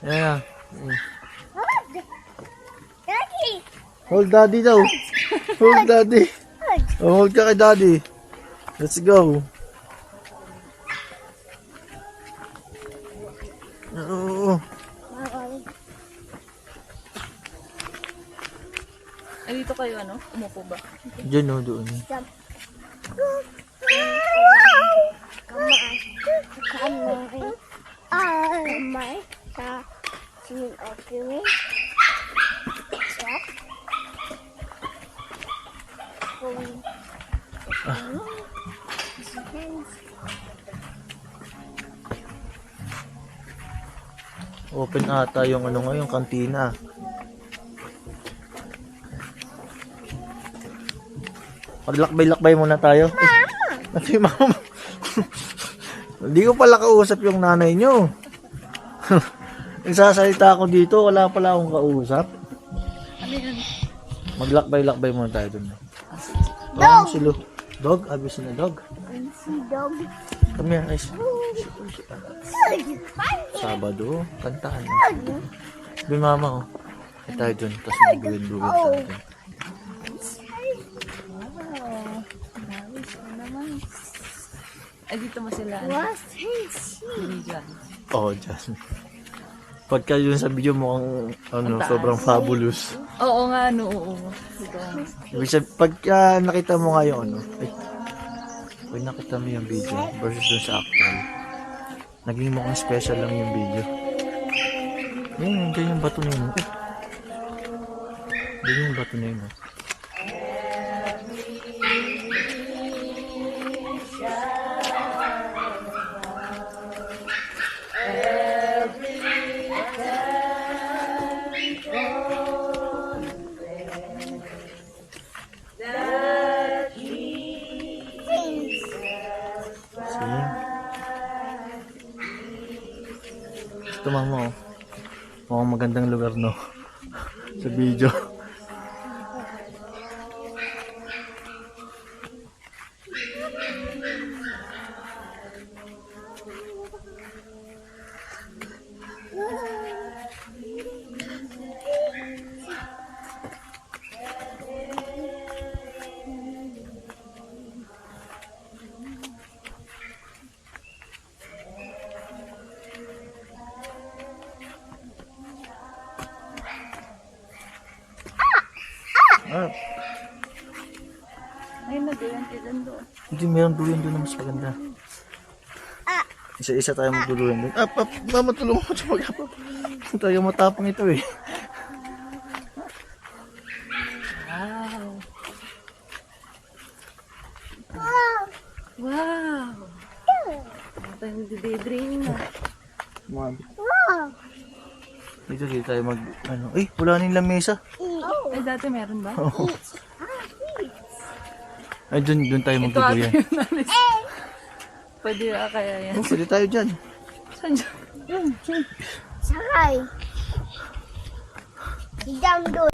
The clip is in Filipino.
Yeah. Daddy. Hold daddy daw. Hold daddy. Oh, hold ka kay daddy. Let's go. Oo. Ay, dito kayo ano? Umupo ba? Diyan o, doon. Kamay. Sa sinin okay me. Open ata yung ano ngayon, kantina. Maglakbay-lakbay muna tayo. Ate, mama. Hindi ko pala kausap yung nanay nyo. Nagsasalita ako dito, wala pala akong kausap. Ano yun? Maglakbay-lakbay muna tayo dun. Dog! Silo. Dog? Abis na dog. Dog. Come here, guys. Sabado, kantahan. Sabi mama, oh. Ay tayo dun, tapos magbuwin-buwin tayo dun. Ay, dito mo sila. Hindi dyan. Oo, dyan. Pagka yun sa video mukhang ano, Ang taas. sobrang fabulous. Oo nga, no, oo. Dito. Ibig sabihin, pagka nakita mo nga yung ano, pag nakita mo yung video versus dun sa actual, naging mukhang special lang yung video. Yan, ganyan yung bato na yun. Ganyan yung bato na yun. Ito mama, oh. Mukhang magandang lugar, no? Sa video. Ah, Ay, nagawin ka dyan doon. hindi, meron duyan doon na mas maganda. Isa-isa tayo magduluyan doon. Mama, tulungan mo sa mag-apap. Tayo matapang ito eh. Wow! Wow! Ito yung daydreaming na. Mami. Dito tayo mag, ano, wala na yung lamesa. Ay, dati meron ba? Oo. Ay, dun tayo Ito ate magduluyan. yung nalis. Pwede kaya yan. Oh, pwede tayo dyan. Saan dyan? Sakay. Hidang doon.